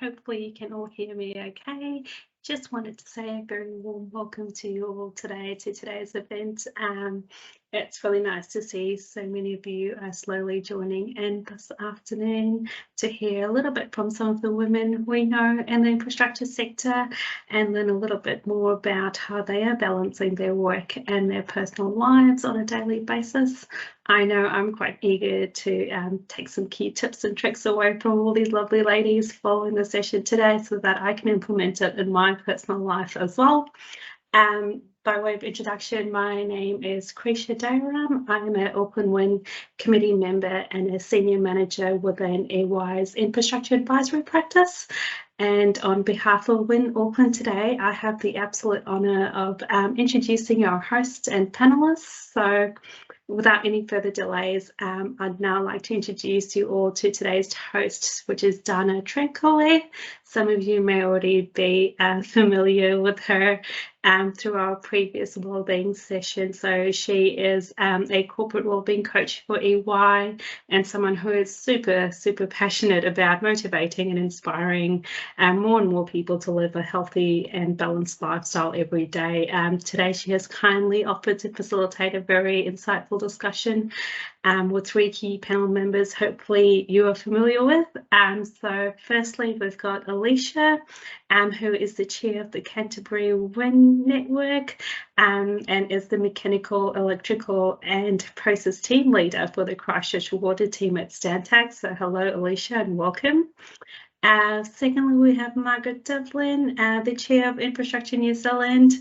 hopefully you can all hear me okay. Just wanted to say a very warm welcome to you all today to today's event. It's really nice to see so many of you are slowly joining in this afternoon to hear a little bit from some of the women we know in the infrastructure sector and learn a little bit more about how they are balancing their work and their personal lives on a daily basis. I know I'm quite eager to take some key tips and tricks away from all these lovely ladies following the session today so that I can implement it in my personal life as well. By way of introduction, my name is Krisha Dairam. I'm an Auckland WIN committee member and a senior manager within EY's infrastructure advisory practice. And on behalf of WIN Auckland today, I have the absolute honour of introducing our hosts and panellists. So without any further delays, I'd now like to introduce you all to today's host, which is Dana Trencole. Some of you may already be familiar with her through our previous wellbeing session. So she is a corporate wellbeing coach for EY and someone who is super passionate about motivating and inspiring more and more people to live a healthy and balanced lifestyle every day. Today she has kindly offered to facilitate a very insightful discussion with three key panel members hopefully you are familiar with. So firstly, we've got Alicia, who is the chair of the Canterbury WIN Network and is the mechanical, electrical and process team leader for the Christchurch water team at Stantec. So hello, Alicia, and welcome. Secondly, we have Margaret Devlin, the chair of Infrastructure New Zealand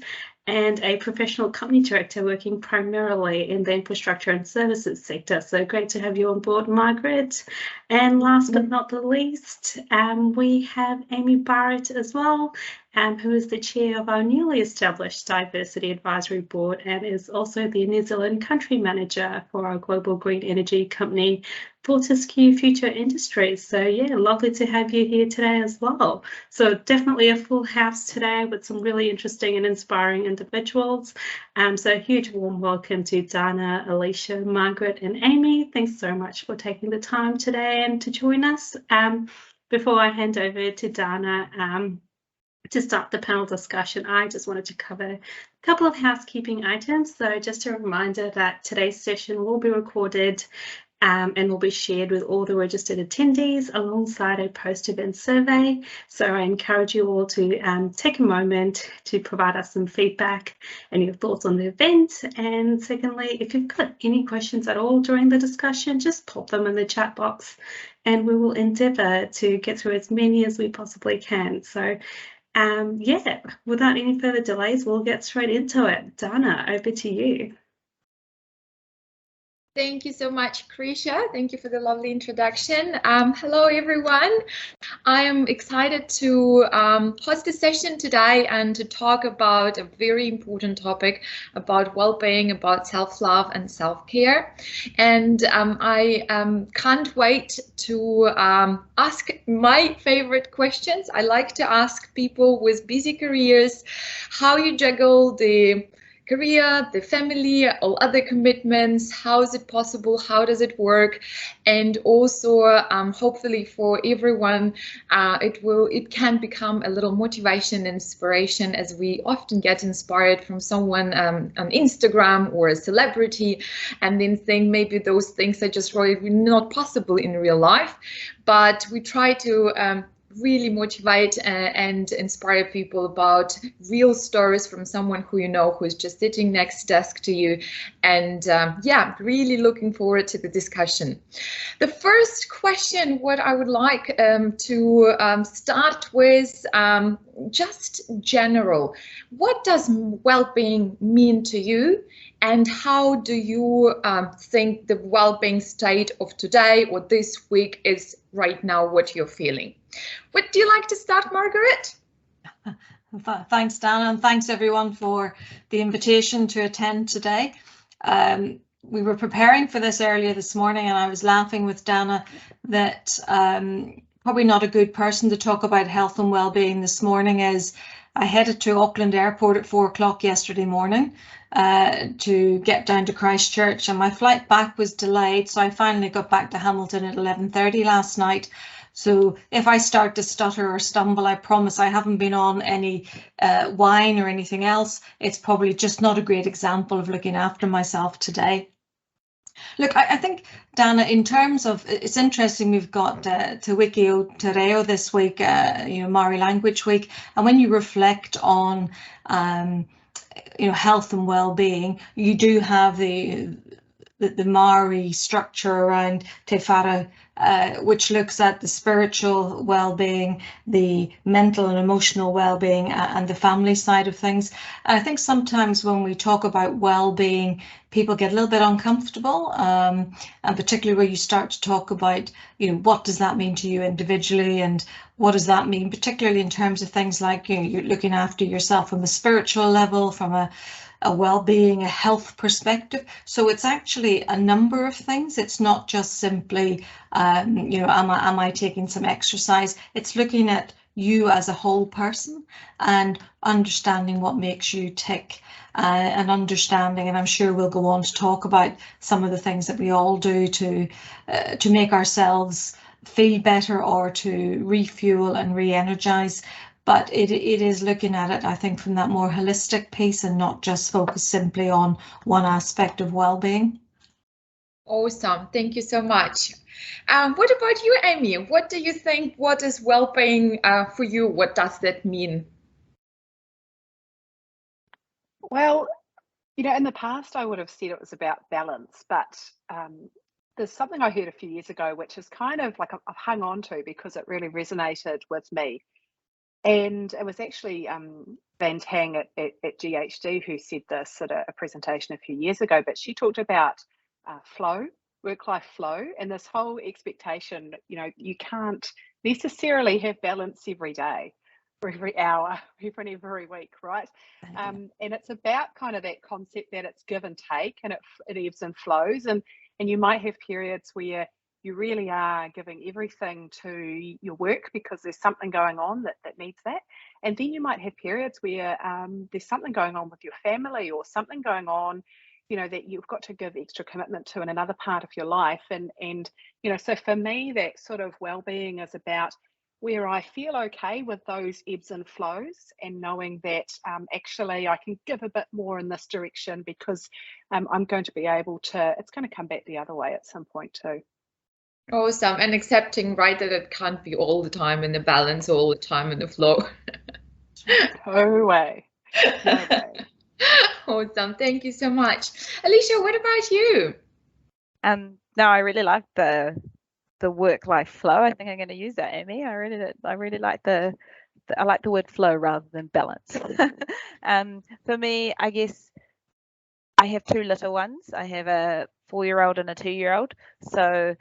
and a professional company director working primarily in the infrastructure and services sector. So great to have you on board, Margaret. And last but not the least, we have Amy Barrett as well, who is the chair of our newly established Diversity Advisory Board and is also the New Zealand country manager for our global green energy company, Fortescue Future Industries. So yeah, lovely to have you here today as well. So definitely a full house today with some really interesting and inspiring individuals. So a huge warm welcome to Dana, Alicia, Margaret and Amy. Thanks so much for taking the time today and to join us. Before I hand over to Dana, to start the panel discussion, I just wanted to cover a couple of housekeeping items. So just a reminder that today's session will be recorded and will be shared with all the registered attendees alongside a post-event survey. So I encourage you all to take a moment to provide us some feedback and your thoughts on the event. And secondly, if you've got any questions at all during the discussion, just pop them in the chat box and we will endeavour to get through as many as we possibly can. So yeah, without any further delays, we'll get straight into it. Dana, over to you. Thank you so much, Krisha. Thank you for the lovely introduction. Hello, everyone. I am excited to host a session today and to talk about a very important topic about well-being, about self-love and self-care. And I can't wait to ask my favorite questions. I like to ask people with busy careers how you juggle the career, the family, all other commitments. How is it possible? How does it work? And also, hopefully for everyone, it can become a little motivation, inspiration, as we often get inspired from someone on Instagram or a celebrity, and then think maybe those things are just really not possible in real life. But we try to really motivate and inspire people about real stories from someone who you know, who is just sitting next desk to you. And yeah, really looking forward to the discussion. The first question, what I would like to start with, just general. What does well-being mean to you? And how do you think the well-being state of today or this week is right now, what you're feeling? Would you like to start, Margaret? Thanks, Dana, and thanks everyone for the invitation to attend today. We were preparing for this earlier this morning and I was laughing with Dana that probably not a good person to talk about health and well-being this morning, as I headed to Auckland Airport at 4 o'clock yesterday morning to get down to Christchurch, and my flight back was delayed, so I finally got back to Hamilton at 11:30 last night. So if I start to stutter or stumble, I promise I haven't been on any wine or anything else. It's probably just not a great example of looking after myself today. Look, I think, Dana, in terms of, it's interesting, we've got Te Wiki o Te Reo this week, Māori Language Week, and when you reflect on, health and well-being, you do have the Māori structure around Te Whara, which looks at the spiritual well-being, the mental and emotional well-being, and the family side of things. And I think sometimes when we talk about well-being, people get a little bit uncomfortable, and particularly where you start to talk about, what does that mean to you individually, and what does that mean, particularly in terms of things like, you're looking after yourself from a spiritual level, from a well-being, a health perspective. So it's actually a number of things. It's not just simply, am I taking some exercise? It's looking at you as a whole person and understanding what makes you tick, and understanding, and I'm sure we'll go on to talk about some of the things that we all do to make ourselves feel better or to refuel and re-energize. But it is looking at it, I think, from that more holistic piece and not just focus simply on one aspect of well-being. Awesome. Thank you so much. What about you, Amy? What do you think? What is well-being for you? What does that mean? Well, in the past, I would have said it was about balance, but there's something I heard a few years ago, which is kind of like I've hung on to because it really resonated with me. And it was actually Van Tang at GHD who said this at a presentation a few years ago, but she talked about flow, work-life flow, and this whole expectation, you can't necessarily have balance every day, or every hour, even every week, right? And it's about kind of that concept that it's give and take, and it ebbs and flows, and you might have periods where you really are giving everything to your work because there's something going on that needs that. And then you might have periods where there's something going on with your family or something going on, that you've got to give extra commitment to in another part of your life. And so for me, that sort of well-being is about where I feel okay with those ebbs and flows and knowing that actually I can give a bit more in this direction because I'm going to be able to, it's going to come back the other way at some point too. Awesome. And accepting, right, that it can't be all the time in the balance, all the time in the flow. No way. No way. Awesome. Thank you so much. Alicia, what about you? No, I really like the work-life flow. I think I'm going to use that, Amy. I really like I like the word flow rather than balance. For me, I guess I have two little ones. I have a 4-year-old and a 2-year-old. So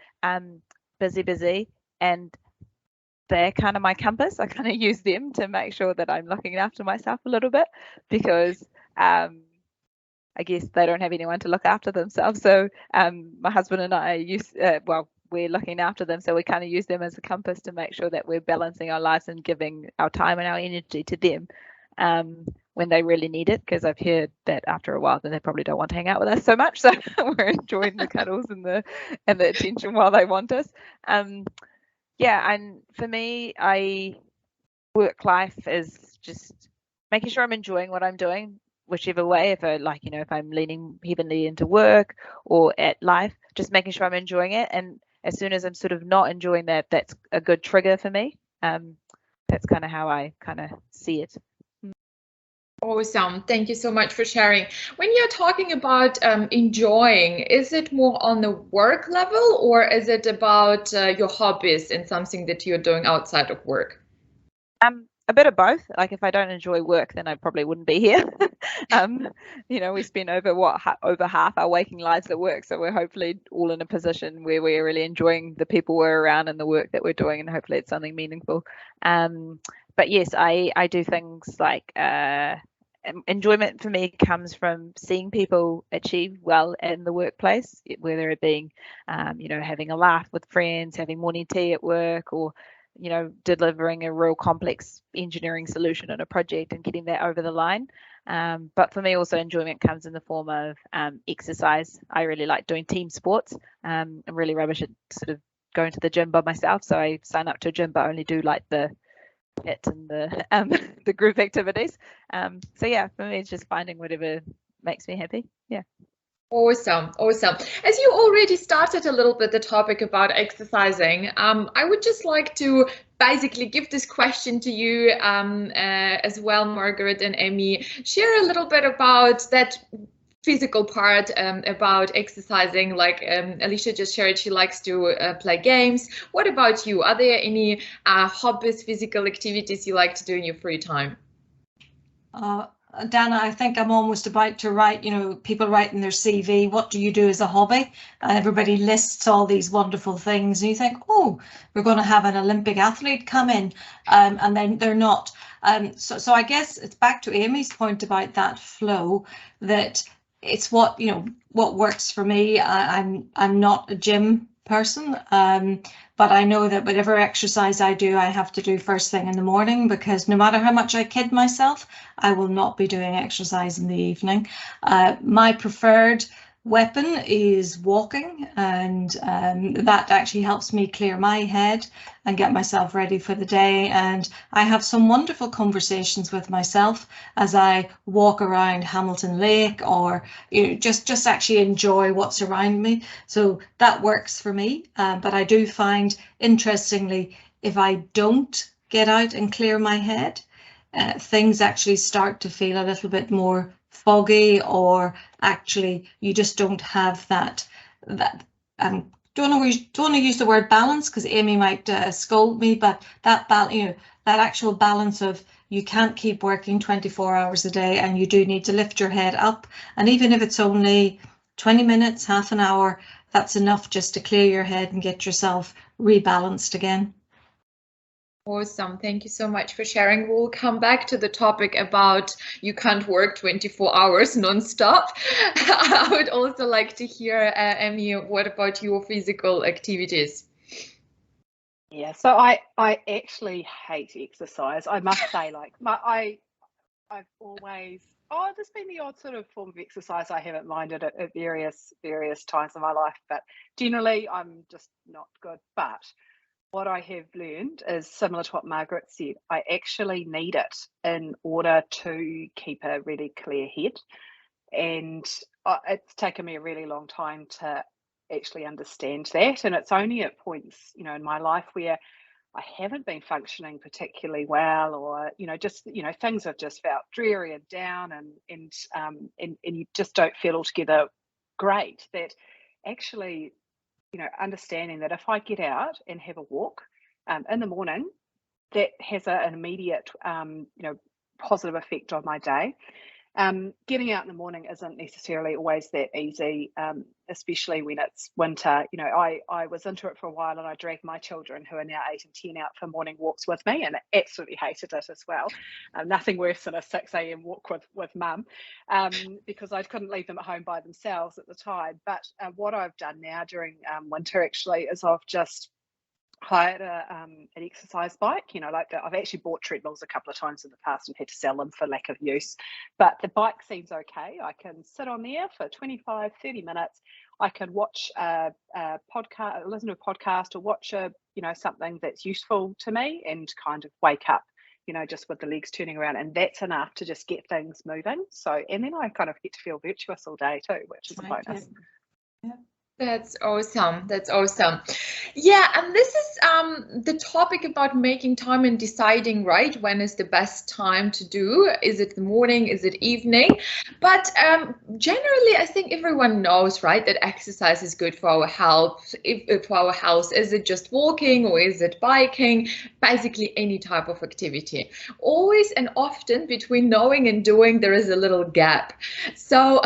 busy, and they're kind of my compass. I kind of use them to make sure that I'm looking after myself a little bit because I guess they don't have anyone to look after themselves. So my husband and I we're looking after them. So we kind of use them as a compass to make sure that we're balancing our lives and giving our time and our energy to them when they really need it, because I've heard that after a while then they probably don't want to hang out with us so much. So we're enjoying the cuddles and the attention while they want us. Yeah, and for me, work life is just making sure I'm enjoying what I'm doing, whichever way. If I'm leaning heavily into work or at life, just making sure I'm enjoying it. And as soon as I'm sort of not enjoying that, that's a good trigger for me. That's kind of how I kind of see it. Awesome. Thank you so much for sharing. When you're talking about enjoying, is it more on the work level or is it about your hobbies and something that you're doing outside of work? A bit of both. Like if I don't enjoy work, then I probably wouldn't be here. We spend over half our waking lives at work, so we're hopefully all in a position where we're really enjoying the people we're around and the work that we're doing, and hopefully it's something meaningful. But yes, I do things like enjoyment for me comes from seeing people achieve well in the workplace, whether it being having a laugh with friends, having morning tea at work, or delivering a real complex engineering solution on a project and getting that over the line. But for me also enjoyment comes in the form of exercise. I really like doing team sports. I'm really rubbish at sort of going to the gym by myself, so I sign up to a gym but only do like the HIIT and the the group activities. So yeah, for me it's just finding whatever makes me happy. Yeah. Awesome, awesome. As you already started a little bit the topic about exercising, I would just like to basically give this question to you as well, Margaret and Emmy. Share a little bit about that physical part, about exercising. Like Alicia just shared, she likes to play games. What about you? Are there any hobbies, physical activities you like to do in your free time? Dana, I think I'm almost about to write, you know, people write in their CV, what do you do as a hobby? And everybody lists all these wonderful things. And you think, oh, we're going to have an Olympic athlete come in, and then they're not. So I guess it's back to Amy's point about that flow, that it's what, you know, what works for me. I'm not a gym person, but I know that whatever exercise I do, I have to do first thing in the morning, because no matter how much I kid myself, I will not be doing exercise in the evening. My preferred weapon is walking, and that actually helps me clear my head and get myself ready for the day. And I have some wonderful conversations with myself as I walk around Hamilton Lake, or you know, just actually enjoy what's around me. So that works for me. But I do find, interestingly, if I don't get out and clear my head, things actually start to feel a little bit more foggy, or actually you just don't have that don't want to use the word balance, because Amy might scold me, but that that actual balance of, you can't keep working 24 hours a day, and you do need to lift your head up, and even if it's only 20 minutes, half an hour, that's enough just to clear your head and get yourself rebalanced again. Awesome. Thank you so much for sharing. We'll come back to the topic about you can't work 24 hours non-stop. I would also like to hear, Emmy, what about your physical activities? Yeah, so I actually hate exercise. I must say, like I've always, there's been the odd sort of form of exercise I haven't minded at various times in my life, but generally I'm just not good. But what I have learned is similar to what Margaret said. I actually need it in order to keep a really clear head. And it's taken me a really long time to actually understand that. And it's only at points, you know, in my life where I haven't been functioning particularly well, or, you know, just, you know, things have just felt dreary and down, and you just don't feel altogether great, that actually, you know, understanding that if I get out and have a walk in the morning, that has an immediate, you know, positive effect on my day. Getting out in the morning isn't necessarily always that easy, especially when it's winter. You know, I was into it for a while, and I dragged my children, who are now 8 and 10, out for morning walks with me, and absolutely hated it as well. Nothing worse than a 6 a.m. walk with mum, because I couldn't leave them at home by themselves at the time. But what I've done now during winter actually is I've just hired an exercise bike. You know, like I've actually bought treadmills a couple of times in the past and had to sell them for lack of use, but the bike seems okay. I can sit on there for 25, 30 minutes. I can watch a podcast, listen to a podcast, or watch you know, something that's useful to me, and kind of wake up, you know, just with the legs turning around, and that's enough to just get things moving. So, and then I kind of get to feel virtuous all day too, which is a bonus. Yeah. That's awesome. That's awesome. Yeah, and this is the topic about making time and deciding, right, when is the best time to do. Is it the morning? Is it evening? But generally, I think everyone knows, right, that exercise is good for our health. If for our health, is it just walking, or is it biking? Basically, any type of activity. Always and often between knowing and doing, there is a little gap. So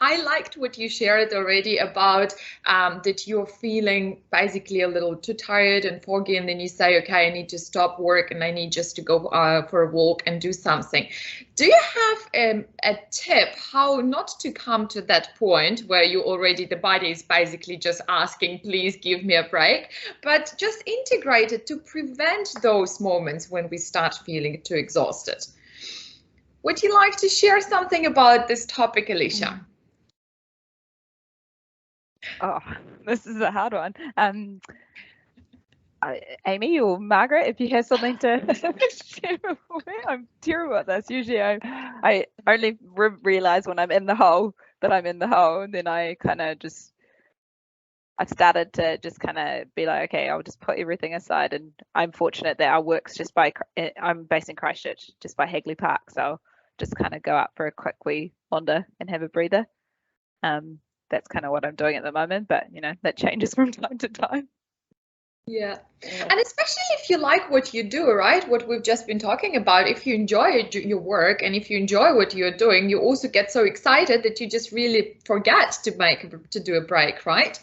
I liked what you shared already about that you're feeling basically a little too tired and foggy, and then you say, okay, I need to stop work and I need just to go for a walk and do something. Do you have a tip how not to come to that point where you already, the body is basically just asking, please give me a break, but just integrate it to prevent those moments when we start feeling too exhausted? Would you like to share something about this topic, Alicia? Oh, this is a hard one. Amy or Margaret, if you have something to share with me. I'm terrible at this. Usually I only realize when I'm in the hole that I'm in the hole, and then I kind of just, I've started to just kind of be like, okay, I'll just put everything aside. And I'm fortunate that our work's just by, I'm based in Christchurch, just by Hagley Park. So I'll just kind of go up for a quick wee wander and have a breather. That's kind of what I'm doing at the moment, but you know, that changes from time to time. Yeah, and especially if you like what you do, right? What we've just been talking about, if you enjoy your work and if you enjoy what you're doing, you also get so excited that you just really forget to do a break, right?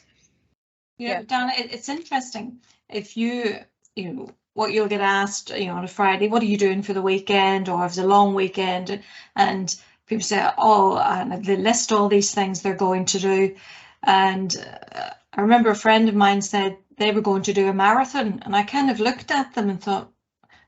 Yeah, Dana, it's interesting. If you know, what you'll get asked, you know, on a Friday, what are you doing for the weekend, or if it's a long weekend, and people say, oh, and they list all these things they're going to do. And I remember a friend of mine said they were going to do a marathon, and I kind of looked at them and thought,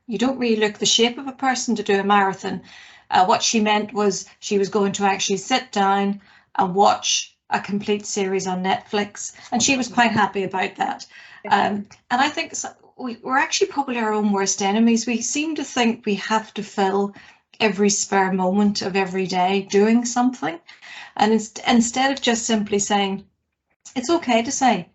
you don't really look the shape of a person to do a marathon. What she meant was she was going to actually sit down and watch a complete series on Netflix, and she was quite happy about that. And I think we're actually probably our own worst enemies. We seem to think we have to fill every spare moment of every day doing something, and instead of just simply saying, it's okay to say,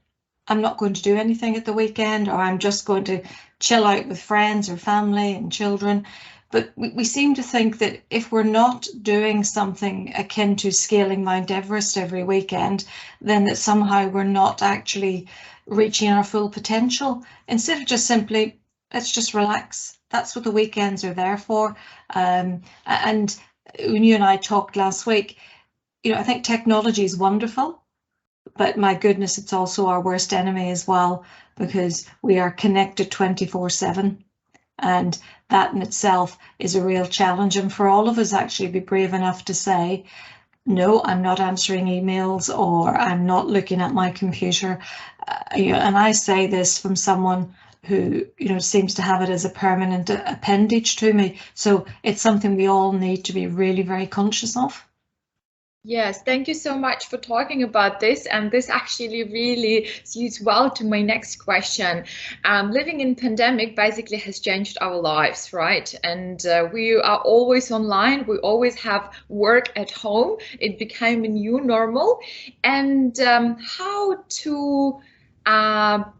I'm not going to do anything at the weekend, or I'm just going to chill out with friends or family and children. But we seem to think that if we're not doing something akin to scaling Mount Everest every weekend, then that somehow we're not actually reaching our full potential. Instead of just simply, let's just relax. That's what the weekends are there for. And when you and I talked last week, you know, I think technology is wonderful, but my goodness, it's also our worst enemy as well, because we are connected 24/7. And that in itself is a real challenge. And for all of us actually be brave enough to say, no, I'm not answering emails, or I'm not looking at my computer. You know, and I say this from someone who, you know, seems to have it as a permanent appendage to me. So it's something we all need to be really very conscious of. Yes, thank you so much for talking about this. And this actually really suits well to my next question. Living in pandemic basically has changed our lives, right? And we are always online. We always have work at home. It became a new normal. And how to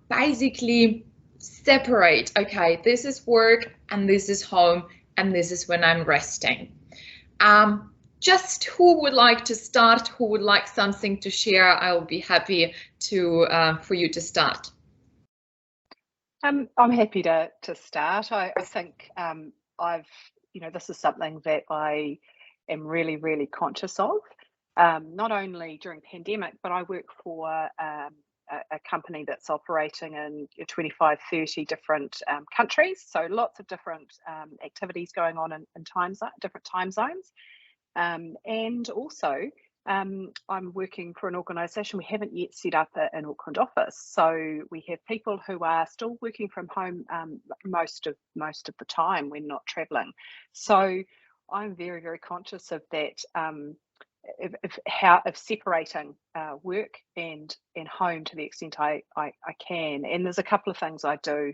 basically separate, okay, this is work and this is home and this is when I'm resting. Just who would like to start? Who would like something to share? I'll be happy to for you to start. I'm happy to start. I think you know, this is something that I am really, really conscious of. Not only during pandemic, but I work for a company that's operating in 25, 30 different countries. So lots of different activities going on in different time zones. And also, I'm working for an organisation. We haven't yet set up an Auckland office, so we have people who are still working from home most of the time when not travelling. So I'm very, very conscious of that. Of separating work and home to the extent I can. And there's a couple of things I do.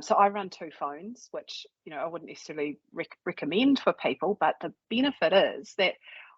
So I run 2 phones, which, you know, I wouldn't necessarily recommend for people, but the benefit is that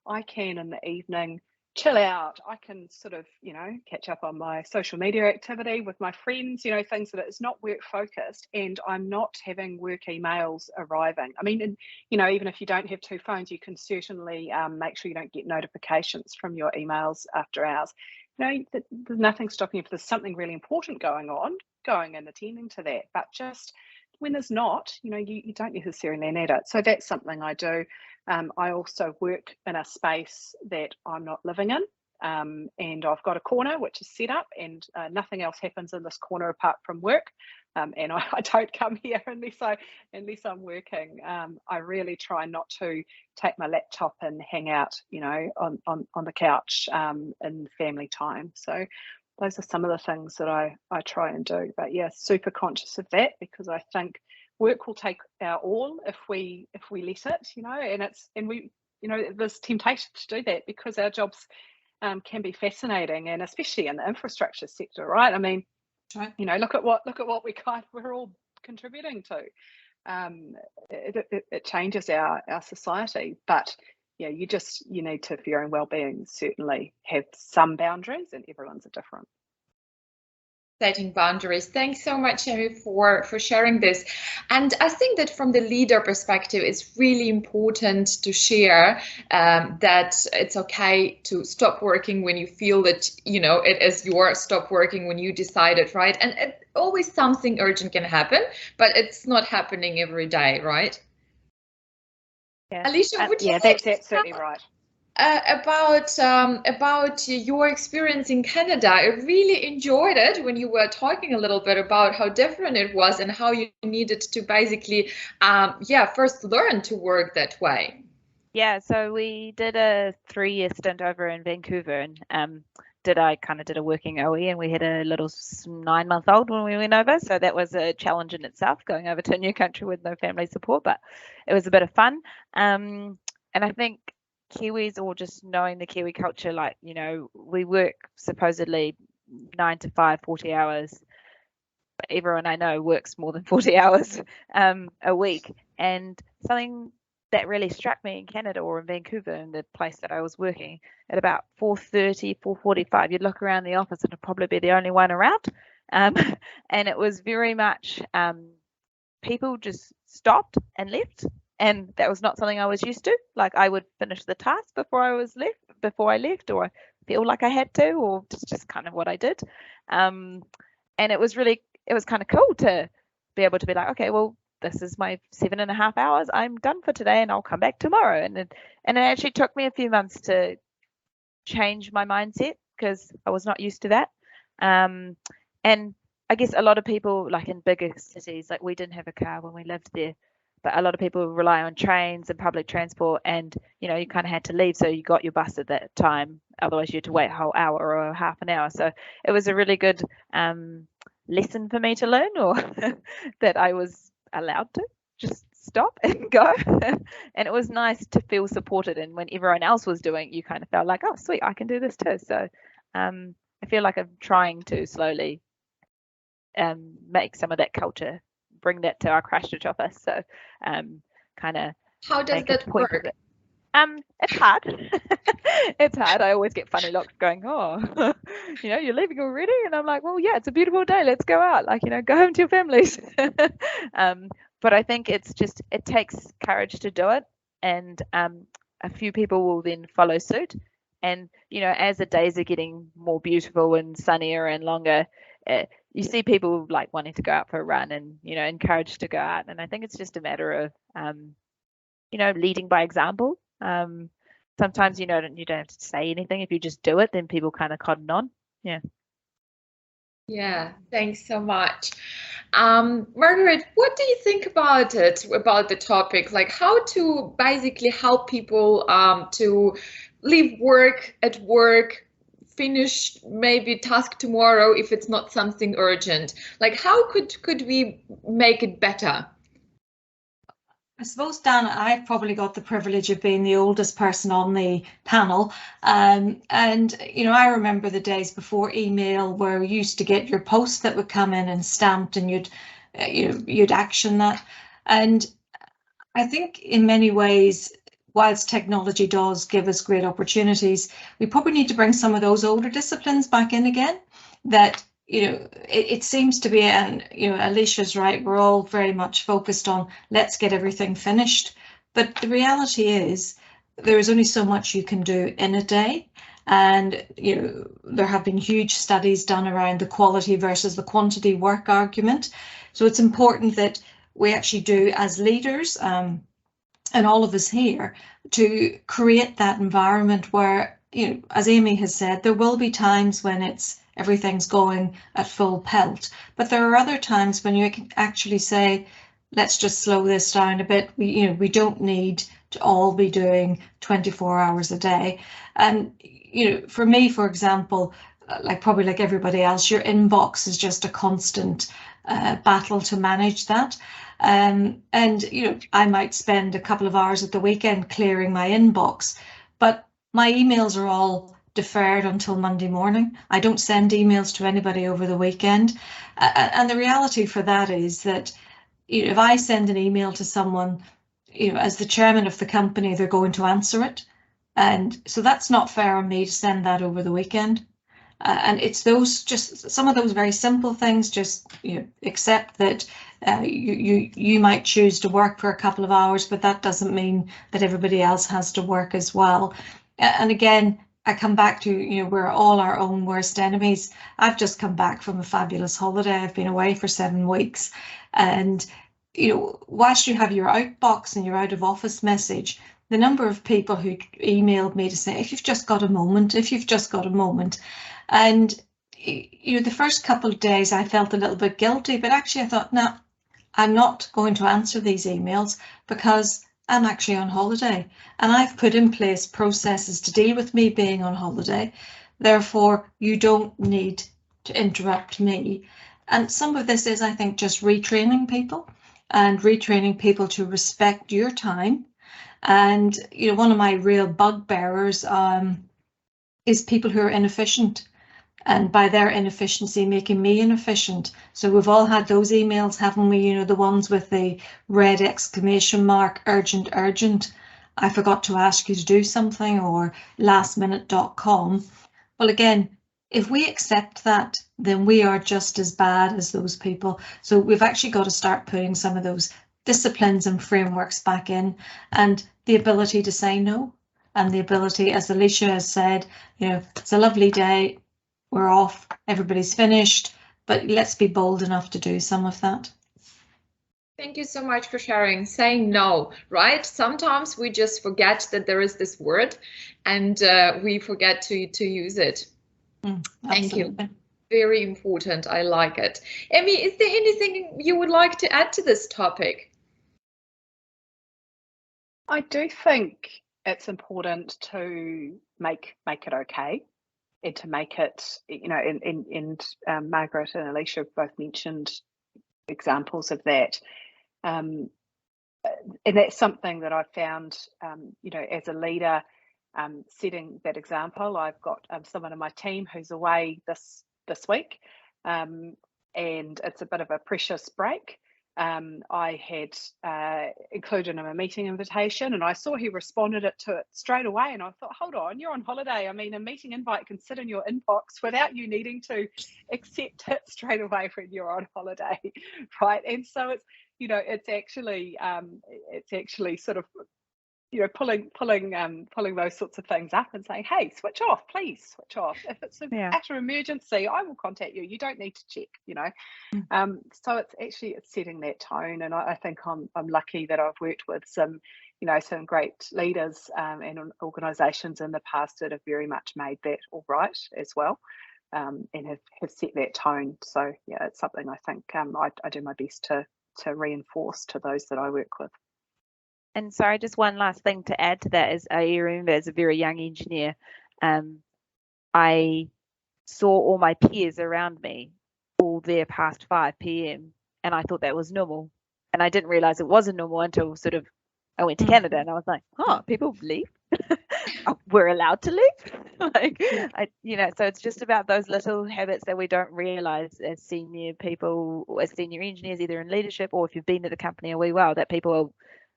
I can in the evening chill out. I can sort of, you know, catch up on my social media activity with my friends, you know, things that it's not work focused, and I'm not having work emails arriving. I mean, and, you know, even if you don't have 2 phones, you can certainly make sure you don't get notifications from your emails after hours. You know, there's nothing stopping you if there's something really important going on, going and attending to that. But just when there's not, you know, you don't necessarily need it. So that's something I do. I also work in a space that I'm not living in, and I've got a corner which is set up, and nothing else happens in this corner apart from work. And I don't come here unless I'm working. I really try not to take my laptop and hang out, you know, on the couch in family time. So those are some of the things that I try and do. But yeah, super conscious of that, because I think work will take our all if we let it, you know, and we, you know, there's temptation to do that because our jobs can be fascinating, and especially in the infrastructure sector, right? I mean, Right. you know, look at what we're all contributing to. It changes our society, but yeah, you need to, for your own well-being, certainly have some boundaries, and everyone's are different. Setting boundaries. Thanks so much, Amy, for sharing this. And I think that from the leader perspective, it's really important to share that it's okay to stop working when you feel that, you know, it is your stop working when you decided, right? And always something urgent can happen, but it's not happening every day, right? Yeah. Alicia, would you Yeah, like that's absolutely right. About your experience in Canada? I really enjoyed it when you were talking a little bit about how different it was and how you needed to basically, first learn to work that way. Yeah, so we did a 3-year stint over in Vancouver, and I kind of did a working OE, and we had a little 9-month-old when we went over, so that was a challenge in itself, going over to a new country with no family support, but it was a bit of fun. And I think Kiwis, or just knowing the Kiwi culture, like, you know, we work supposedly 9 to 5, 40 hours. But everyone I know works more than 40 hours a week. And something that really struck me in Canada, or in Vancouver, in the place that I was working, at about 4:30, 4:45, you'd look around the office and I'd probably be the only one around. And it was very much people just stopped and left. And that was not something I was used to. Like, I would finish the task before I left, or feel like I had to, or just kind of what I did. And it was kind of cool to be able to be like, okay, well, this is my 7.5 hours. I'm done for today, and I'll come back tomorrow. And it actually took me a few months to change my mindset, because I was not used to that. And I guess a lot of people, like in bigger cities, like we didn't have a car when we lived there, but a lot of people rely on trains and public transport, and, you know, you kind of had to leave, so you got your bus at that time. Otherwise, you had to wait a whole hour or half an hour. So it was a really good lesson for me to learn, or that I was allowed to just stop and go. And it was nice to feel supported. And when everyone else was doing, you kind of felt like, oh, sweet, I can do this too. So I feel like I'm trying to slowly make some of that culture, bring that to our Christchurch office. So kind of how does that work? It's hard. It's hard. I always get funny looks going, oh, you know, you're leaving already? And I'm like, well, yeah, it's a beautiful day, let's go out, like, you know, go home to your families. But I think it takes courage to do it, and a few people will then follow suit. And, you know, as the days are getting more beautiful and sunnier and longer, you see people like wanting to go out for a run, and, you know, encouraged to go out. And I think it's just a matter of you know, leading by example. Sometimes, you know, you don't have to say anything. If you just do it, then people kind of cotton on. Yeah, thanks so much. Margaret, what do you think about the topic? Like, how to basically help people to leave work at work, finish maybe task tomorrow if it's not something urgent? Like, how could we make it better? I suppose, Dan, I've probably got the privilege of being the oldest person on the panel. And, you know, I remember the days before email, where you used to get your post that would come in and stamped, and you'd action that. And I think in many ways, whilst technology does give us great opportunities, we probably need to bring some of those older disciplines back in again. That, you know, it seems to be, and, you know, Alicia's right, we're all very much focused on let's get everything finished. But the reality is there is only so much you can do in a day. And, you know, there have been huge studies done around the quality versus the quantity work argument. So it's important that we actually do, as leaders, and all of us here, to create that environment where, you know, as Amy has said, there will be times when everything's going at full pelt, but there are other times when you can actually say, let's just slow this down a bit. We don't need to all be doing 24 hours a day. And, you know, for me, for example, probably like everybody else, your inbox is just a constant battle to manage that. And, you know, I might spend a couple of hours at the weekend clearing my inbox, but my emails are all deferred until Monday morning. I don't send emails to anybody over the weekend. And the reality for that is that, you know, if I send an email to someone, you know, as the chairman of the company, they're going to answer it. And so that's not fair on me to send that over the weekend. And it's those, just some of those very simple things, just, you know, accept that you might choose to work for a couple of hours, but that doesn't mean that everybody else has to work as well. And again, I come back to, you know, we're all our own worst enemies. I've just come back from a fabulous holiday. I've been away for 7 weeks, and, you know, whilst you have your outbox and your out of office message, the number of people who emailed me to say, if you've just got a moment, if you've just got a moment. And, you know, the first couple of days I felt a little bit guilty, but actually I thought, no, I'm not going to answer these emails because I'm actually on holiday, and I've put in place processes to deal with me being on holiday. Therefore, you don't need to interrupt me. And some of this is, I think, just retraining people to respect your time. And, you know, one of my real bugbearers is people who are inefficient, and by their inefficiency making me inefficient. So we've all had those emails, haven't we? You know, the ones with the red exclamation mark, urgent, urgent. I forgot to ask you to do something, or lastminute.com. Well, again, if we accept that, then we are just as bad as those people. So we've actually got to start putting some of those disciplines and frameworks back in, and the ability to say no, and the ability, as Alicia has said, you know, it's a lovely day, we're off, everybody's finished, but let's be bold enough to do some of that. Thank you so much for sharing. Saying no, right? Sometimes we just forget that there is this word, and we forget to use it. Thank you. Very important. I like it. Emmy, is there anything you would like to add to this topic? I do think it's important to make it okay, and to make it, you know, and Margaret and Alicia both mentioned examples of that. And that's something that I've found, you know, as a leader, setting that example. I've got someone in my team who's away this week, and it's a bit of a precious break. I had included him a meeting invitation, and I saw he responded to it straight away, and I thought, hold on, you're on holiday. I mean, a meeting invite can sit in your inbox without you needing to accept it straight away when you're on holiday, right? And so it's, you know, it's actually sort of, you know, pulling those sorts of things up and saying, hey, switch off, please switch off. If it's an utter emergency, I will contact you. You don't need to check, you know. So it's setting that tone, and I think I'm lucky that I've worked with some, you know, some great leaders and organisations in the past that have very much made that all right as well, and have set that tone. So yeah, it's something I think I do my best to reinforce to those that I work with. And sorry, just one last thing to add to that is I remember as a very young engineer, I saw all my peers around me all there past 5 p.m. and I thought that was normal. And I didn't realize it wasn't normal until sort of I went to Canada, and I was like, oh, people leave? We're allowed to leave? You know, so it's just about those little habits that we don't realize as senior people, or as senior engineers, either in leadership or if you've been at the company a wee while, that people are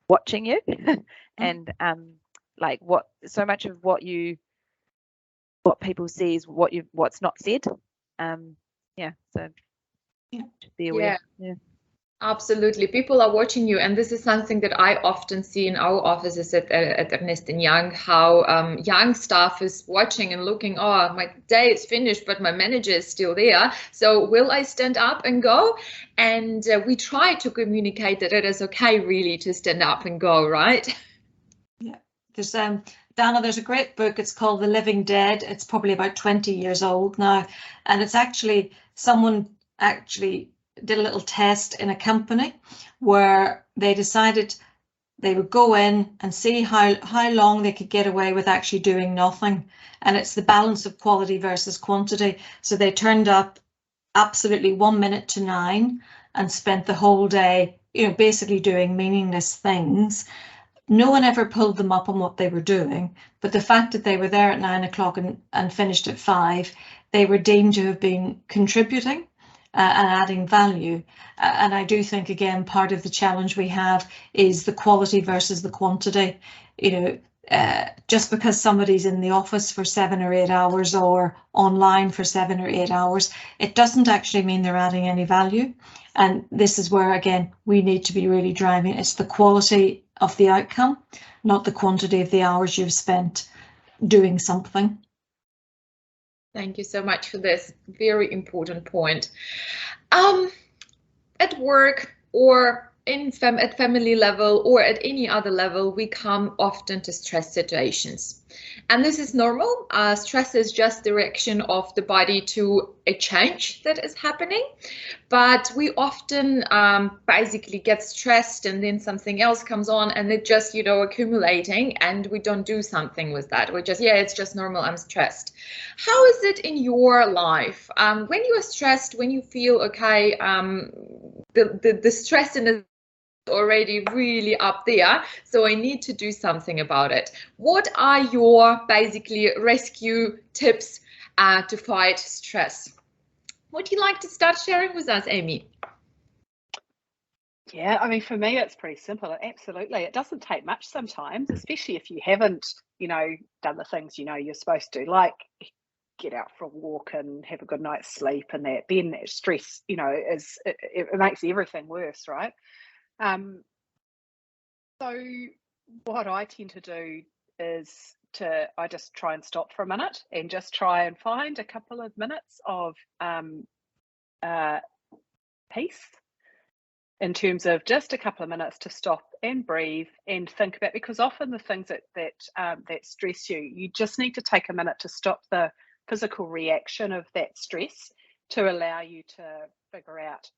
watching you. And like so much of what people see is what's not said. So just be aware. Absolutely, people are watching you, and this is something that I often see in our offices at Ernst & Young, how young staff is watching and looking, oh, my day is finished, but my manager is still there, so will I stand up and go? And we try to communicate that it is okay really to stand up and go, right? Yeah, there's Dana, there's a great book, it's called The Living Dead. It's probably about 20 years old now, and it's actually someone did a little test in a company where they decided they would go in and see how long they could get away with actually doing nothing. And it's the balance of quality versus quantity. So they turned up absolutely 1 minute to 9 and spent the whole day, you know, basically doing meaningless things. no one ever pulled them up on what they were doing, but the fact that they were there at 9 o'clock and finished at 5, they were deemed to have been contributing and adding value. And I do think, again, part of the challenge we have is the quality versus the quantity. You know, just because somebody's in the office for 7 or 8 hours or online for 7 or 8 hours, it doesn't actually mean they're adding any value. And this is where, again, we need to be really driving. It's the quality of the outcome, not the quantity of the hours you've spent doing something. Thank you so much for this very important point. At work or at family level or at any other level, we come often to stress situations. And this is normal. Stress is just the reaction of the body to a change that is happening. But we often basically get stressed and then something else comes on and it just, accumulating, and we don't do something with that. We're just, it's just normal, I'm stressed. How is it in your life? When you are stressed, when you feel, okay, the stress in already really up there, so I need to do something about it. What are your basically rescue tips to fight stress? Would you like to start sharing with us, Amy? Yeah, I mean, for me, it's pretty simple. Absolutely. It doesn't take much sometimes, especially if you haven't, done the things you're supposed to, like get out for a walk and have a good night's sleep, and then that stress, it makes everything worse, right? So what I tend to do is I just try and stop for a minute and just try and find a couple of minutes of peace, in terms of just a couple of minutes to stop and breathe and think about, because often the things that stress you just need to take a minute to stop the physical reaction of that stress to allow you to figure out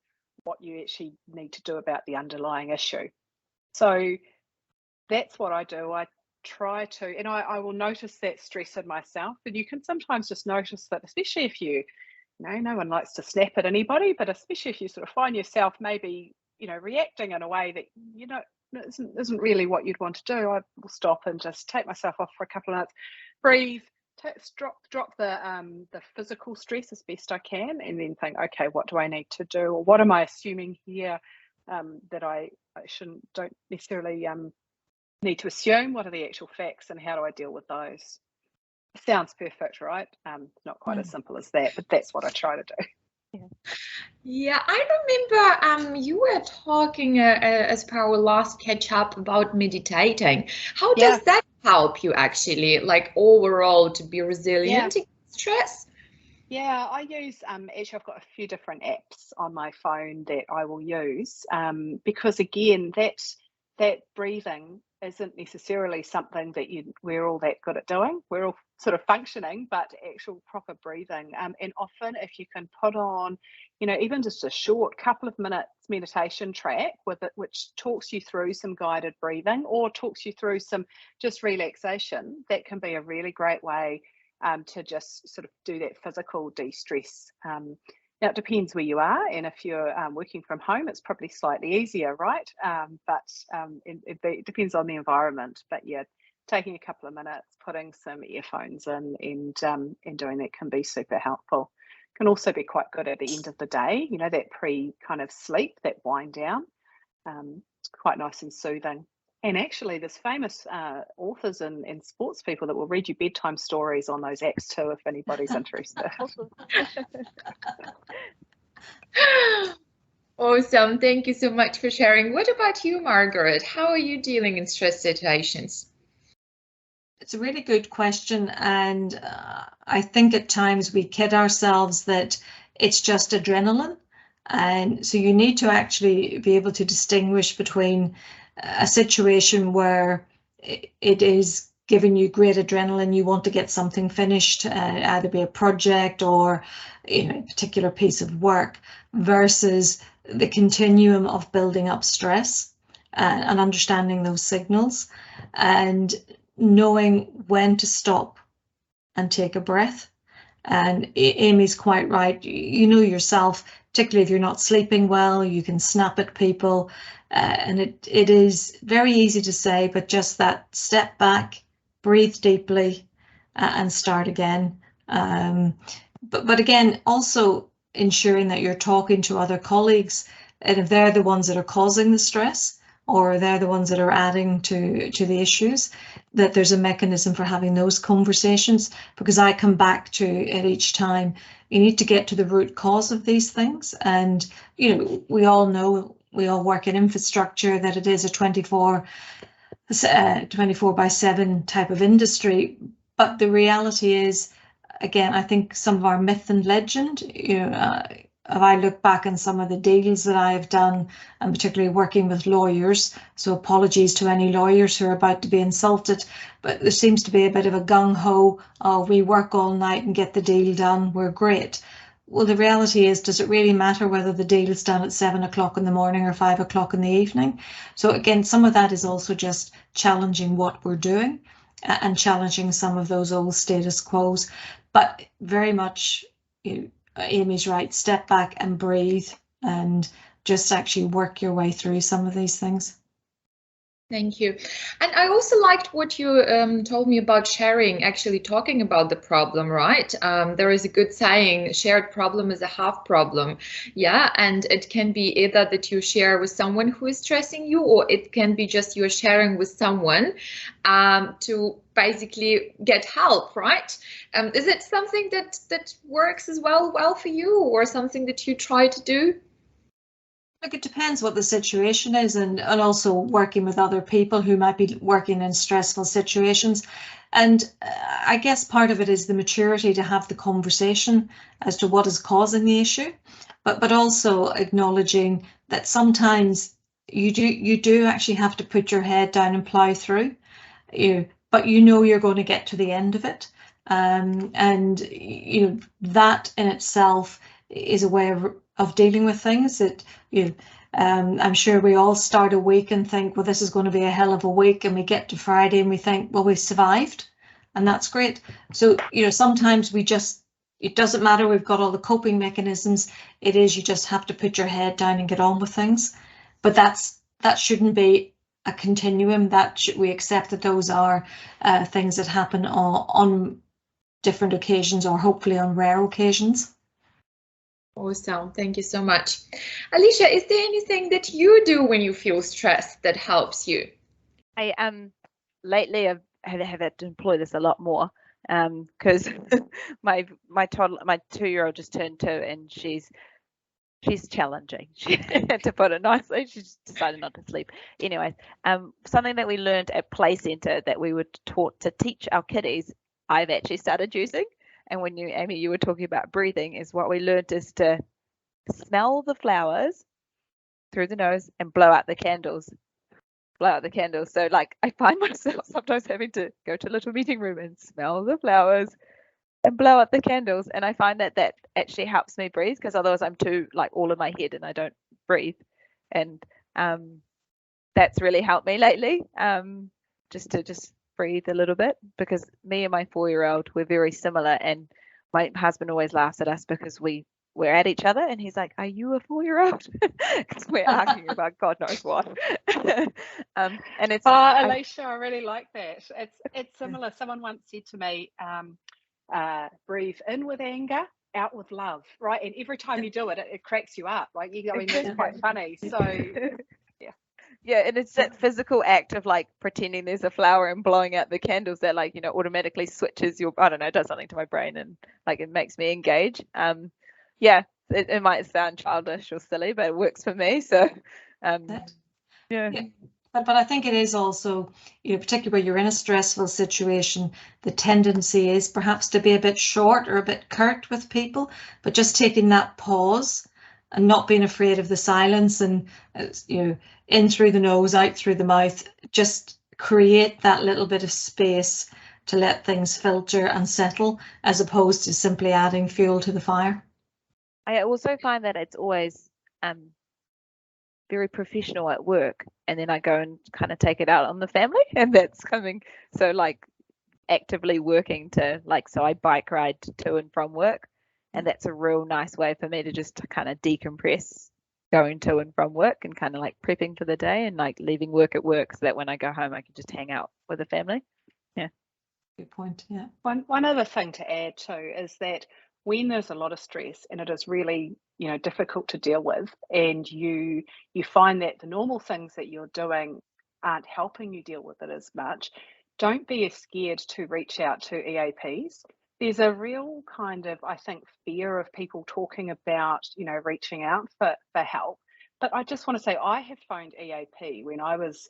what you actually need to do about the underlying issue. So that's what I do. I try to, and I will notice that stress in myself, and you can sometimes just notice that, especially if no one likes to snap at anybody, but especially if you sort of find yourself maybe, reacting in a way that, isn't really what you'd want to do. I will stop and just take myself off for a couple of minutes, breathe, drop the physical stress as best I can, and then think, okay, what do I need to do, or what am I assuming here that I don't necessarily need to assume? What are the actual facts, and how do I deal with those? Sounds perfect, right? Not quite as simple as that, but that's what I try to do. Yeah, I remember you were talking as per our last catch up about meditating. How does that help you actually, like overall, to be resilient against stress? Yeah, I use actually I've got a few different apps on my phone that I will use because again that breathing isn't necessarily something that we're all that good at doing. We're all sort of functioning, but actual proper breathing. And often if you can put on, even just a short couple of minutes meditation track with it, which talks you through some guided breathing or talks you through some just relaxation, that can be a really great way to just sort of do that physical de-stress. Now, it depends where you are, and if you're working from home, it's probably slightly easier, right? But it depends on the environment. But yeah, taking a couple of minutes, putting some earphones in, and doing that can be super helpful. Can also be quite good at the end of the day, that kind of sleep, that wind down. It's quite nice and soothing. And actually, there's famous authors and sports people that will read you bedtime stories on those apps too, if anybody's interested. Awesome. Thank you so much for sharing. What about you, Margaret? How are you dealing in stress situations? It's a really good question. And I think at times we kid ourselves that it's just adrenaline. And so you need to actually be able to distinguish between a situation where it is giving you great adrenaline, you want to get something finished, either be a project or a particular piece of work, versus the continuum of building up stress and understanding those signals and knowing when to stop and take a breath. And Amy's quite right. You know yourself, particularly if you're not sleeping well, you can snap at people. and it is very easy to say, but just that step back, breathe deeply, and start again. But again, also ensuring that you're talking to other colleagues, and if they're the ones that are causing the stress, or they're the ones that are adding to the issues, that there's a mechanism for having those conversations. Because I come back to it each time, you need to get to the root cause of these things. And we all know, we all work in infrastructure, that it is a 24/7 type of industry. But the reality is, again, I think some of our myth and legend, if I look back on some of the deals that I've done, and particularly working with lawyers, so apologies to any lawyers who are about to be insulted, but there seems to be a bit of a gung-ho, we work all night and get the deal done, we're great. Well, the reality is, does it really matter whether the deal is done at 7 o'clock in the morning or 5 o'clock in the evening? So again, some of that is also just challenging what we're doing and challenging some of those old status quos. But very much, Amy's right, step back and breathe and just actually work your way through some of these things. Thank you. And I also liked what you told me about sharing, actually talking about the problem, right? There is a good saying, shared problem is a half problem. Yeah, and it can be either that you share with someone who is stressing you, or it can be just you're sharing with someone to basically get help, right? Is it something that works as well for you, or something that you try to do? Look, it depends what the situation is, and also working with other people who might be working in stressful situations. And I guess part of it is the maturity to have the conversation as to what is causing the issue, but also acknowledging that sometimes you do actually have to put your head down and plow through, but you're going to get to the end of it. And that in itself is a way of dealing with things. That I'm sure we all start a week and think, well, this is going to be a hell of a week, and we get to Friday and we think, well, we've survived, and that's great. So sometimes it doesn't matter, we've got all the coping mechanisms. It is, you just have to put your head down and get on with things. But that shouldn't be a continuum. We accept that those are things that happen on different occasions, or hopefully on rare occasions. Awesome, thank you so much. Alicia, is there anything that you do when you feel stressed that helps you? I lately I've had to employ this a lot more because my 2-year-old just turned 2, and she's challenging. She had to put it nicely. She just decided not to sleep. Anyways, something that we learned at Play Centre that we were taught to teach our kiddies, I've actually started using. And when Amy, you were talking about breathing, is what we learned is to smell the flowers through the nose and blow out the candles. Blow out the candles. So like I find myself sometimes having to go to a little meeting room and smell the flowers and blow out the candles. And I find that actually helps me breathe, because otherwise I'm too like all in my head and I don't breathe. And that's really helped me lately. Just to breathe a little bit, because me and my 4-year-old, we're very similar, and my husband always laughs at us because we're at each other and he's like, are you a 4-year-old? Because we're arguing about God knows what. And it's Alicia, I really like that. It's similar. Someone once said to me, breathe in with anger, out with love, right? And every time you do it, it cracks you up. Like, that's quite funny. So yeah, and it's that physical act of like pretending there's a flower and blowing out the candles that like automatically switches your, I don't know, does something to my brain, and like it makes me engage. Yeah, it might sound childish or silly, but it works for me. So yeah. But I think it is also, particularly where you're in a stressful situation, the tendency is perhaps to be a bit short or a bit curt with people, but just taking that pause and not being afraid of the silence, and in through the nose, out through the mouth, just create that little bit of space to let things filter and settle, as opposed to simply adding fuel to the fire. I also find that it's always very professional at work, and then I go and kind of take it out on the family, and that's coming. So like actively working to so I bike ride to and from work, and that's a real nice way for me to just kind of decompress going to and from work and kind of like prepping for the day and like leaving work at work so that when I go home I can just hang out with the family. Yeah. Good point. Yeah. One other thing to add too is that when there's a lot of stress and it is really, difficult to deal with, and you find that the normal things that you're doing aren't helping you deal with it as much, don't be as scared to reach out to EAPs. There's a real kind of, I think, fear of people talking about, reaching out for help. But I just want to say I have phoned EAP when I was,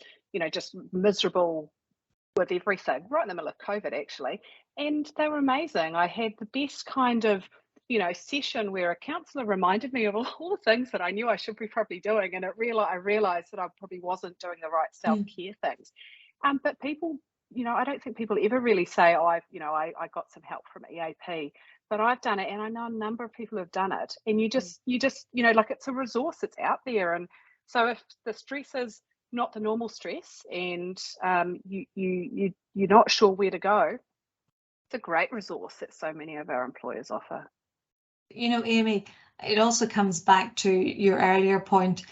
just miserable with everything, right in the middle of COVID actually, and they were amazing. I had the best kind of, session where a counsellor reminded me of all the things that I knew I should be probably doing, and I realised that I probably wasn't doing the right self-care things. But people, I don't think people ever really say, oh, I got some help from EAP, but I've done it, and I know a number of people have done it, and you just, like, it's a resource, it's out there. And so if the stress is not the normal stress and you're not sure where to go, it's a great resource that so many of our employers offer. Amy, it also comes back to your earlier point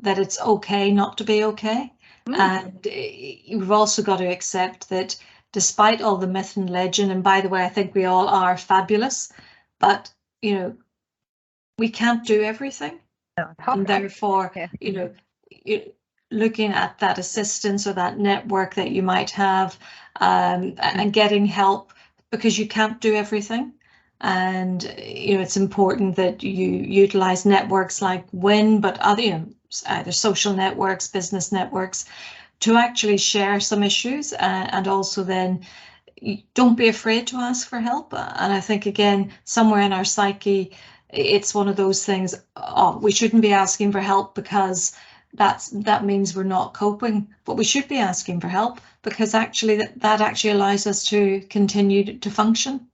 that it's okay not to be okay. And you've also got to accept that despite all the myth and legend, and by the way, I think we all are fabulous, but, we can't do everything. And therefore, looking at that assistance or that network that you might have, and getting help, because you can't do everything. And it's important that you utilize networks like WIN, but other, either social networks, business networks, to actually share some issues, and also then don't be afraid to ask for help. And I think, again, somewhere in our psyche, it's one of those things, we shouldn't be asking for help because that means we're not coping, but we should be asking for help because actually that actually allows us to continue to function.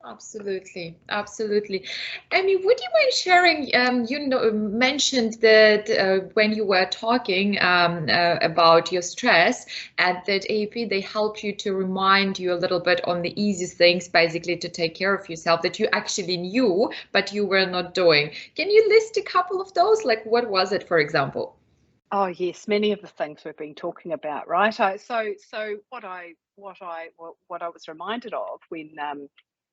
Absolutely, absolutely. Amy, would you mind sharing, you mentioned that when you were talking about your stress, at that EAP, they help you to remind you a little bit on the easy things, basically to take care of yourself that you actually knew, but you were not doing. Can you list a couple of those? Like, what was it, for example? Oh yes, many of the things we've been talking about, right? So what I was reminded of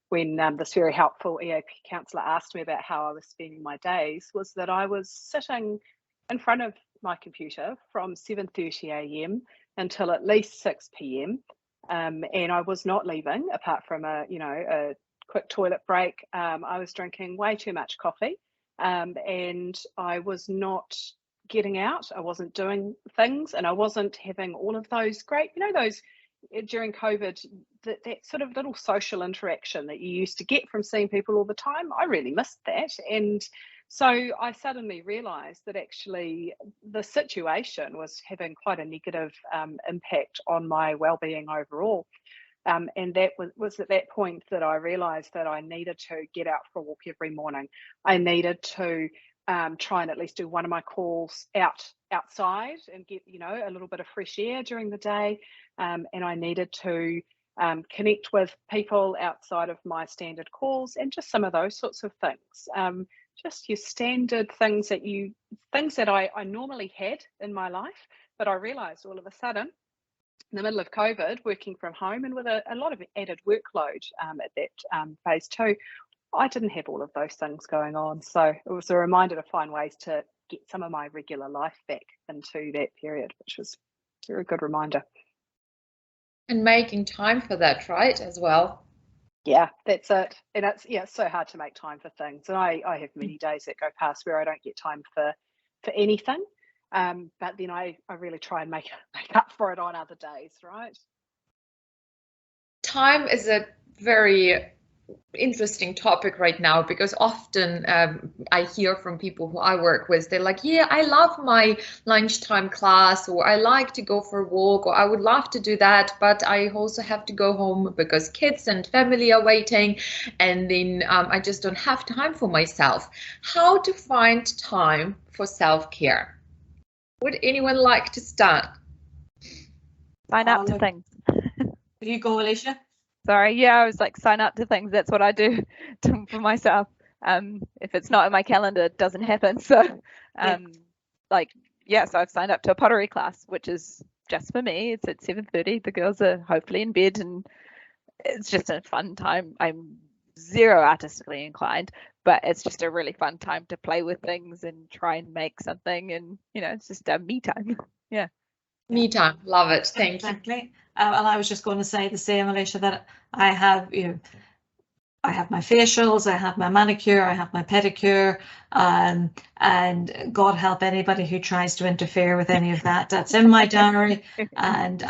when this very helpful EAP counsellor asked me about how I was spending my days was that I was sitting in front of my computer from 7:30 a.m. until at least 6 p.m. And I was not leaving, apart from a quick toilet break. I was drinking way too much coffee, and I was not getting out. I wasn't doing things, and I wasn't having all of those great, those during COVID, that sort of little social interaction that you used to get from seeing people all the time. I really missed that. And so I suddenly realized that actually the situation was having quite a negative impact on my well-being overall. And that was at that point that I realized that I needed to get out for a walk every morning. I needed to try and at least do one of my calls outside and get a little bit of fresh air during the day, and I needed to connect with people outside of my standard calls, and just some of those sorts of things, just your standard things that I normally had in my life. But I realized all of a sudden, in the middle of COVID, working from home and with a lot of added workload at that phase 2, I didn't have all of those things going on. So it was a reminder to find ways to get some of my regular life back into that period, which was a very good reminder. And making time for that, right, as well? Yeah, that's it. And it's so hard to make time for things. And I have many days that go past where I don't get time for anything. But then I really try and make up for it on other days, right? Time is a very interesting topic right now, because often I hear from people who I work with, they're like, yeah, I love my lunchtime class, or I like to go for a walk, or I would love to do that, but I also have to go home because kids and family are waiting, and then I just don't have time for myself. How to find time for self-care? Would anyone like to start? Sign up to things. You go, Alicia. Sorry, yeah, I was like, sign up to things. That's what I do for myself. If it's not in my calendar, it doesn't happen. So so I've signed up to a pottery class, which is just for me. It's at 7:30. The girls are hopefully in bed, and it's just a fun time. I'm zero artistically inclined, but it's just a really fun time to play with things and try and make something, and it's just a me time. Yeah. Me time. Love it. Thank you. Exactly. And I was just going to say the same, Alicia, that I have, I have my facials, I have my manicure, I have my pedicure, and God help anybody who tries to interfere with any of that. That's in my diary, and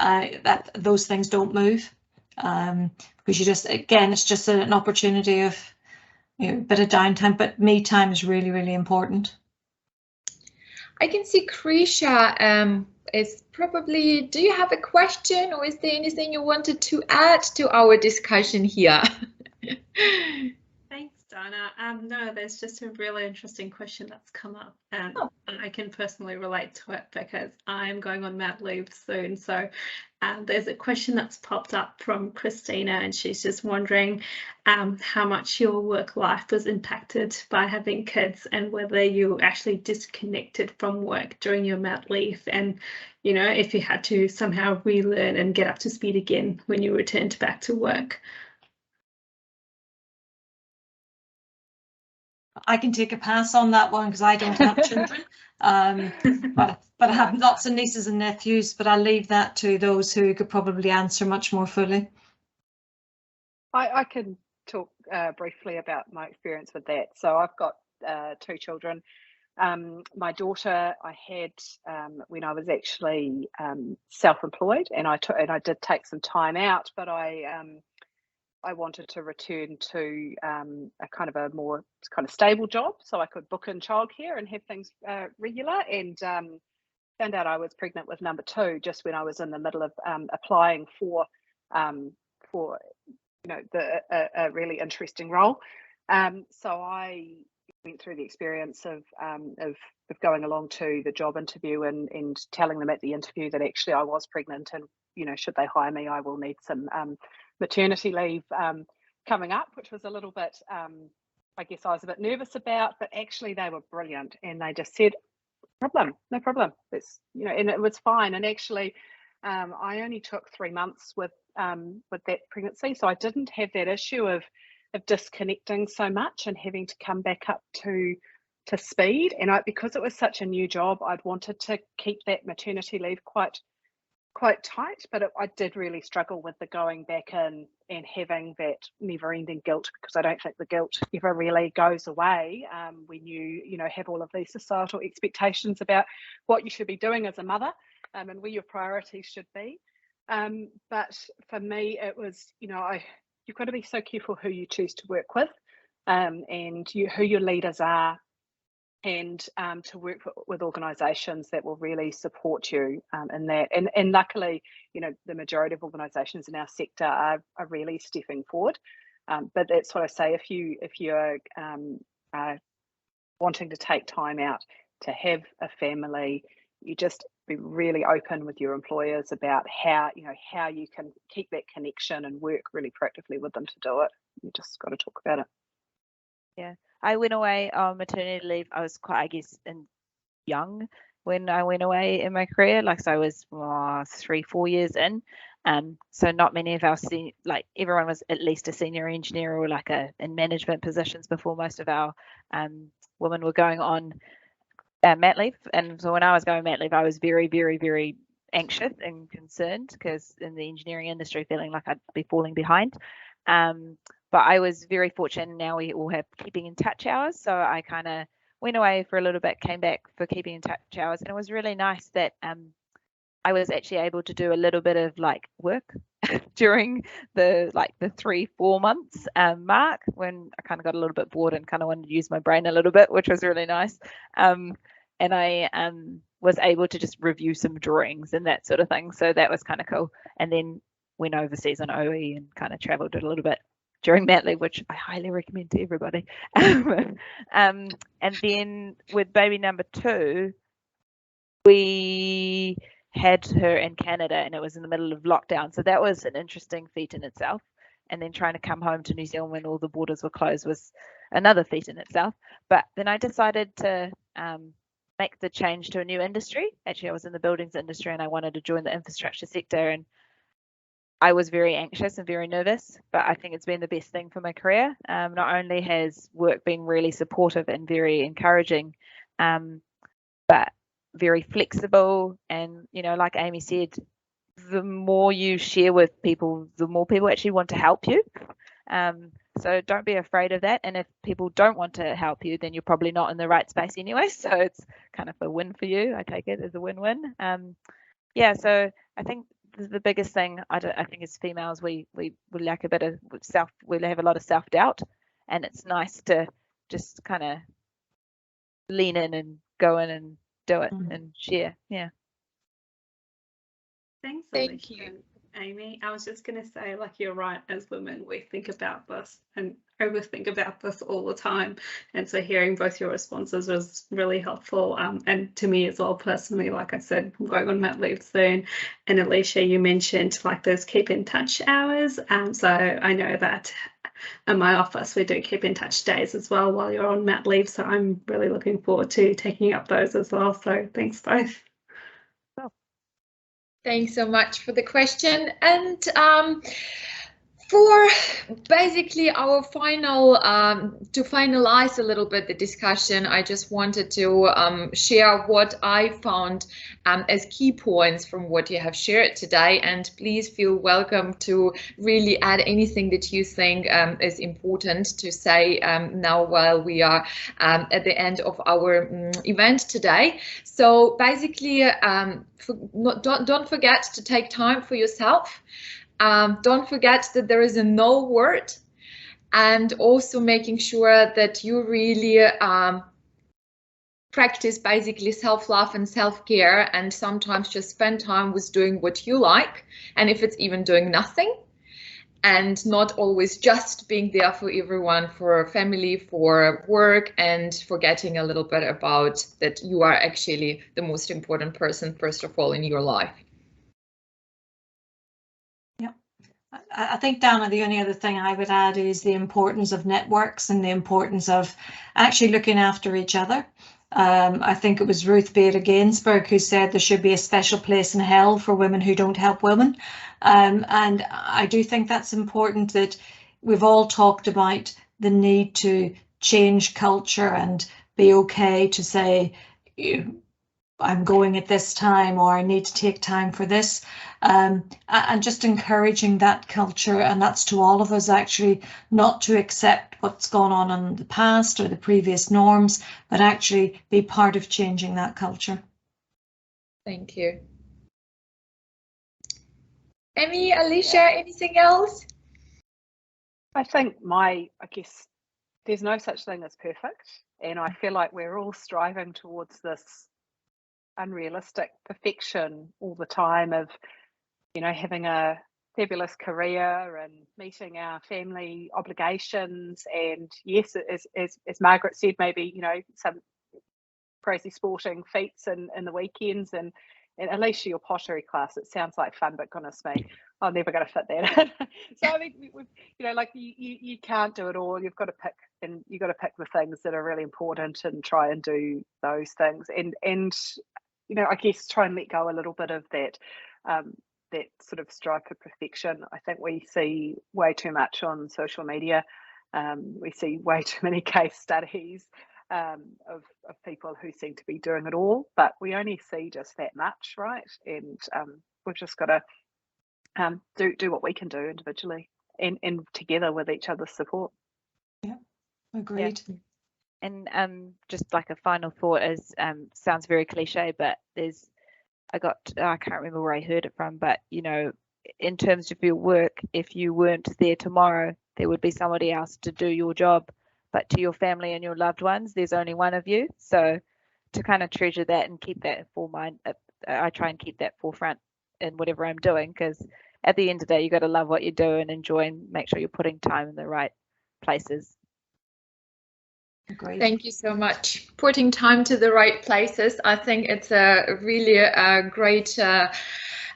those things don't move, because you just, again, it's just an opportunity of a bit of downtime, but me time is really, really important. I can see Krisha is probably, do you have a question, or is there anything you wanted to add to our discussion here? Thanks, Dana. No, there's just a really interesting question that's come up, and I can personally relate to it because I'm going on mat leave soon. So there's a question that's popped up from Christina, and she's just wondering how much your work life was impacted by having kids, and whether you actually disconnected from work during your mat leave, and if you had to somehow relearn and get up to speed again when you returned back to work. I can take a pass on that one because I don't have children, but I have lots of nieces and nephews, but I'll leave that to those who could probably answer much more fully. I can talk briefly about my experience with that. So I've got 2 children. My daughter I had when I was actually self-employed, and I did take some time out, but I wanted to return to a kind of a more kind of stable job, so I could book in childcare and have things regular, and found out I was pregnant with number 2 just when I was in the middle of applying for a really interesting role. So I went through the experience of going along to the job interview and telling them at the interview that actually I was pregnant, and should they hire me, I will need some maternity leave coming up, which was a little bit I guess I was a bit nervous about, but actually they were brilliant, and they just said no problem, it's and it was fine. And actually I only took 3 months with that pregnancy, so I didn't have that issue of disconnecting so much and having to come back up to speed. And because it was such a new job, I'd wanted to keep that maternity leave quite tight, but I did really struggle with the going back in and having that never-ending guilt, because I don't think the guilt ever really goes away when you have all of these societal expectations about what you should be doing as a mother and where your priorities should be. But for me, it was you've got to be so careful who you choose to work with, and who your leaders are, and to work with organisations that will really support you in that. And luckily, the majority of organisations in our sector are really stepping forward. But that's what I say, if you're wanting to take time out to have a family, you just be really open with your employers about how you can keep that connection and work really proactively with them to do it. You just got to talk about it. Yeah, I went away on maternity leave. I was quite, I guess, young when I went away in my career. So I was 3-4 years in. So not many of our everyone was at least a senior engineer or in management positions before most of our women were going on mat leave. And so when I was going mat leave, I was very, very, very anxious and concerned, because in the engineering industry, feeling like I'd be falling behind. But I was very fortunate. Now we all have keeping in touch hours, so I kind of went away for a little bit, came back for keeping in touch hours, and it was really nice that I was actually able to do a little bit of work during the 3-4 months mark, when I kind of got a little bit bored and kind of wanted to use my brain a little bit, which was really nice. And I was able to just review some drawings and that sort of thing, so that was kind of cool. And then went overseas on OE and kind of traveled a little bit during mat leave, which I highly recommend to everybody. And then with baby number 2, we had her in Canada, and it was in the middle of lockdown, so that was an interesting feat in itself. And then trying to come home to New Zealand when all the borders were closed was another feat in itself. But then I decided to make the change to a new industry. Actually, I was in the buildings industry and I wanted to join the infrastructure sector, and I was very anxious and very nervous, but I think it's been the best thing for my career. Not only has work been really supportive and very encouraging, but very flexible. And, you know, like Amy said, the more you share with people, the more people actually want to help you. So don't be afraid of that. And if people don't want to help you, then you're probably not in the right space anyway. So it's kind of a win for you. I take it as a win-win. Yeah, so I think the biggest thing I think as females, we lack a bit of we have a lot of self-doubt, and it's nice to just kind of lean in and go in and do it and share. Yeah. Thanks, Thank Alicia you. and Amy. I was just going to say, like, you're right, as women, we think about this and overthink about this all the time. And so hearing both your responses was really helpful. And to me as well, personally, like I said, I'm going on mat leave soon. And Alicia, you mentioned like those keep in touch hours. So I know that in my office, we do keep in touch days as well while you're on mat leave. So I'm really looking forward to taking up those as well. So thanks both. Thanks so much for the question. And for basically our final, to finalize a little bit the discussion, I just wanted to share what I found as key points from what you have shared today. And please feel welcome to really add anything that you think is important to say now while we are at the end of our event today. So basically, don't forget to take time for yourself. Don't forget that there is a no word, and also making sure that you really practice basically self-love and self-care, and sometimes just spend time with doing what you like, and if it's even doing nothing, and not always just being there for everyone, for family, for work, and forgetting a little bit about that you are actually the most important person, first of all, in your life. I think, Dana, the only other thing I would add is the importance of networks and the importance of actually looking after each other. I think it was Ruth Bader Ginsburg who said there should be a special place in hell for women who don't help women. And I do think that's important, that we've all talked about the need to change culture and be okay to say, I'm going at this time, or I need to take time for this, and just encouraging that culture. And that's to all of us, actually, not to accept what's gone on in the past or the previous norms, but actually be part of changing that culture. Thank you. Amy, Alicia, anything else? I think I guess there's no such thing as perfect, and I feel like we're all striving towards this unrealistic perfection all the time of, you know, having a fabulous career and meeting our family obligations, and yes, as Margaret said, maybe, you know, some crazy sporting feats in the weekends, and at least your pottery class, it sounds like fun, but goodness me, I'm never going to fit that in. So I mean, you know, like you can't do it all. You've got to pick, and you've got to pick the things that are really important and try and do those things, and you know, I guess try and let go a little bit of that that sort of strive for perfection. I think we see way too much on social media. We see way too many case studies of people who seem to be doing it all, but we only see just that much, right? And we've just got to do what we can do individually and together with each other's support. Yeah, agreed. Yeah. And just like a final thought is, sounds very cliche, but I can't remember where I heard it from, but you know, in terms of your work, if you weren't there tomorrow, there would be somebody else to do your job. But to your family and your loved ones, there's only one of you. So to kind of treasure that and keep that in mind, I try and keep that forefront in whatever I'm doing, because at the end of the day, you got to love what you do and enjoy, and make sure you're putting time in the right places. Agreed. Thank you so much. Putting time to the right places. I think it's a really great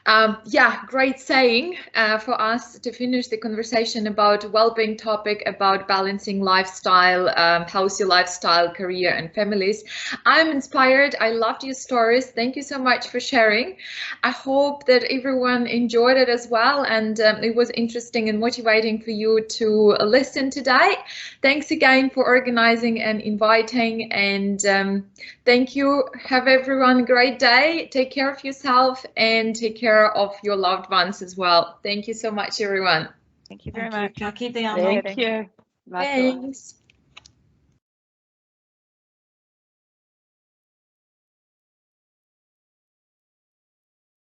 Yeah, great saying for us to finish the conversation about well-being topic, about balancing lifestyle, healthy lifestyle, career and families. I'm inspired. I loved your stories. Thank you so much for sharing. I hope that everyone enjoyed it as well, and it was interesting and motivating for you to listen today. Thanks again for organizing and inviting, and thank you. Have everyone a great day. Take care of yourself and take care of your loved ones as well. Thank you so much, everyone. Thank you very Thank much. you, Jackie. Thank you. Nice. Thanks.